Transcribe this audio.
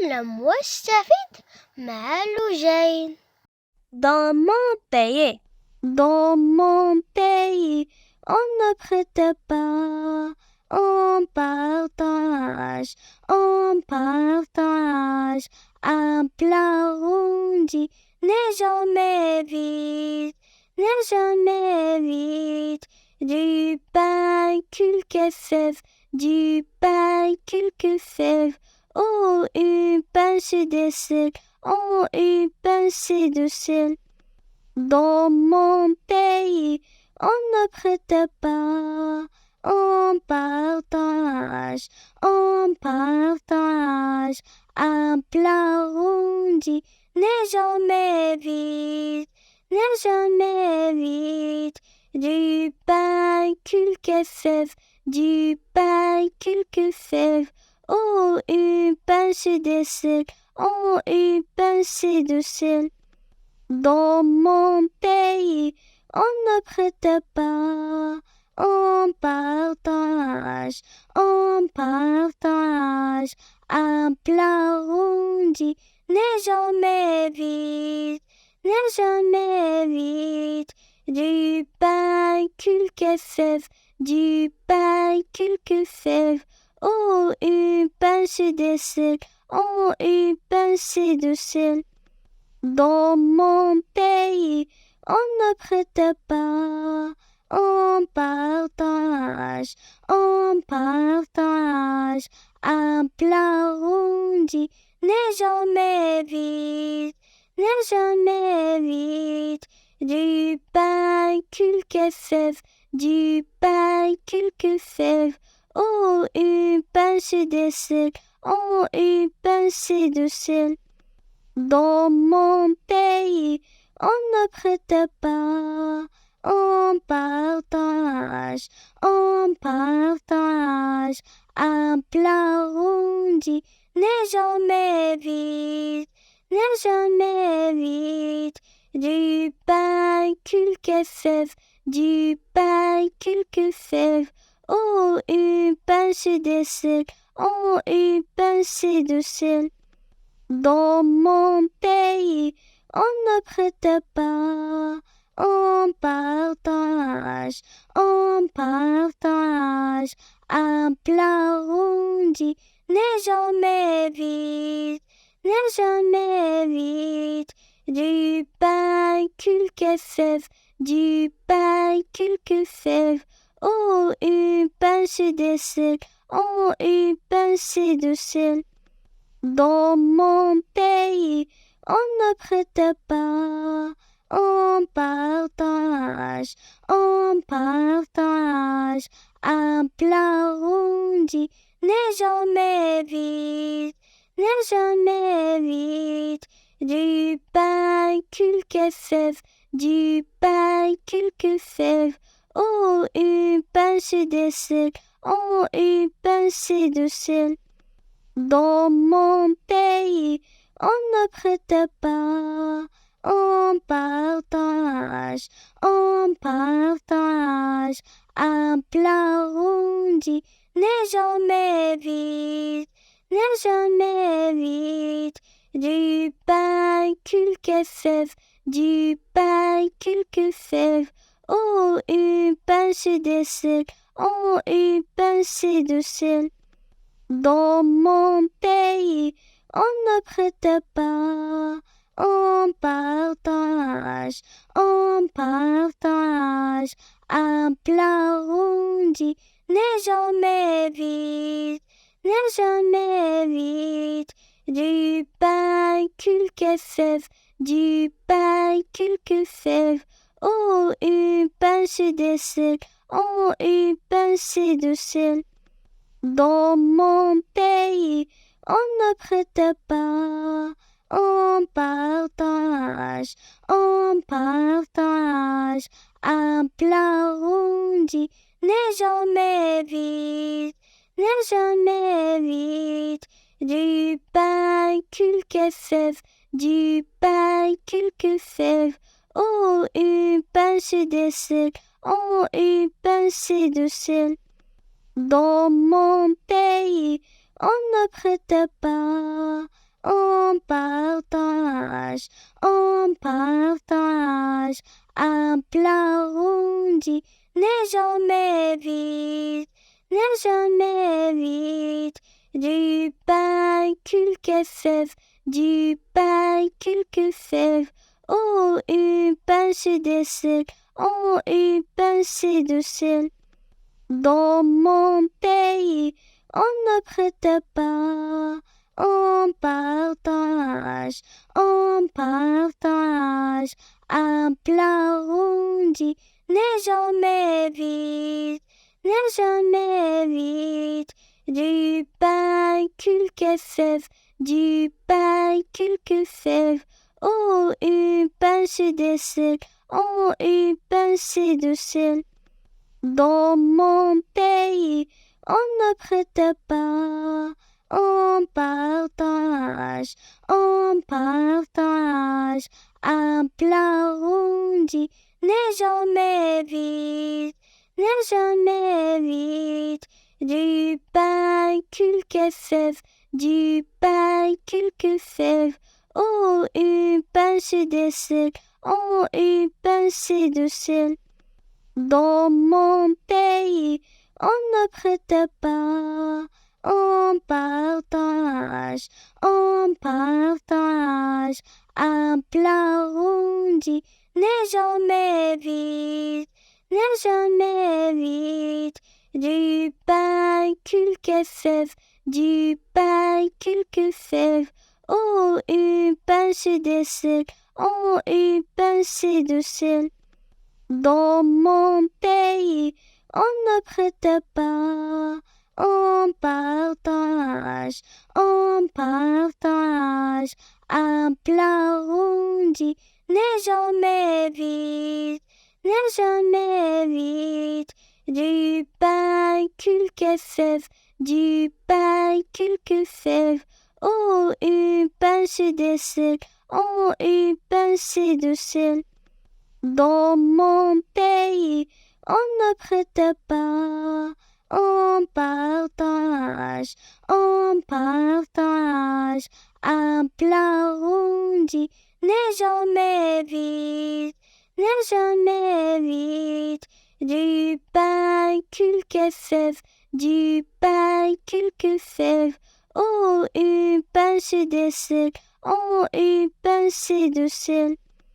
كل مستفيد ماله جاين. Dans mon pays, on ne prête pas, on partage un plat rondis, n'est jamais vide, du pain quelques fèves, oh une pincée de sel, oh une pincée de sel. Dans mon pays, on ne prête pas, on partage un plat rondis, n'est jamais vide, du pain quelques fèves, oh une pincée de sel, oh une pincée de sel. Dans mon pays, on ne prête pas, on partage un plat rondis, n'est jamais vide, du pain quelques fèves, oh une pincée de sel, oh une pincée de sel. Dans mon pays, on ne prête pas, on partage un plat rondis, n'est jamais vide, du pain quelques fèves, oh une pincée de sel, oh une pincée de sel. Dans mon pays, on ne prête pas, on partage un plat rondis, n'est jamais vide, du pain quelques fèves, oh une pincée de sel, oh une pincée de sel. Dans mon pays, on ne prête pas, on partage un plat rondis, n'est jamais vide, du pain quelques fèves, oh une pincée de sel, oh une pincée de sel. Dans mon pays, on ne prête pas, on partage un plat rondis, n'est jamais vide, du pain quelques fèves, oh une pincée de sel, oh une pincée de sel. Dans mon pays, on ne prête pas, on partage un plat rondis, n'est jamais vide, du pain quelques fèves, oh une pincée de sel, oh une pincée de sel. Dans mon pays, on ne prête pas, on partage un plat rondis, n'est jamais vide, du pain quelques fèves, oh une pincée de sel, oh une pincée de sel. Dans mon pays, on ne prête pas, on partage un plat rondis, n'est jamais vide, du pain quelques fèves, oh une pincée de sel, oh une pincée de sel. Dans mon pays, on ne prête pas, on partage, on partage. Un plat rondis n'est jamais vide, n'est jamais vide. Du pain quelques fèves, du pain quelques fèves. Oh, une pincée de sel, oh, une pincée de sel. Dans mon pays, on ne prête pas, on partage, on partage. Un plat rondis n'est jamais vide, n'est jamais vide. Du pain quelques fèves, du pain quelques fèves. Oh, une pincée de sel, oh, une pincée de sel. Dans mon pays, on ne prête pas, on partage, on partage. Un plat rondis n'est jamais vide, n'est jamais vide. Du pain quelques fèves, du pain quelques fèves. Oh, une pincée de sel, oh, une pincée de sel. Dans mon pays, on ne prête pas, on partage, on partage. Un plat rondis n'est jamais vide, n'est jamais vide. Du pain quelques fèves, du pain quelques fèves. Oh, une pincée de sel, oh, une pincée de sel. Dans mon pays, on ne prête pas, on partage, on partage. Un plat rondis n'est jamais vide, n'est jamais vide. Du pain quelques fèves, du pain quelques fèves. Oh, une pincée de sel, oh, une pincée de sel. Dans mon pays, on ne prête pas, on partage, on partage. Un plat rondis n'est jamais vide, n'est jamais vide. Du pain quelques fèves, du pain quelques fèves. Oh, une pincée de sel, oh, une pincée de sel.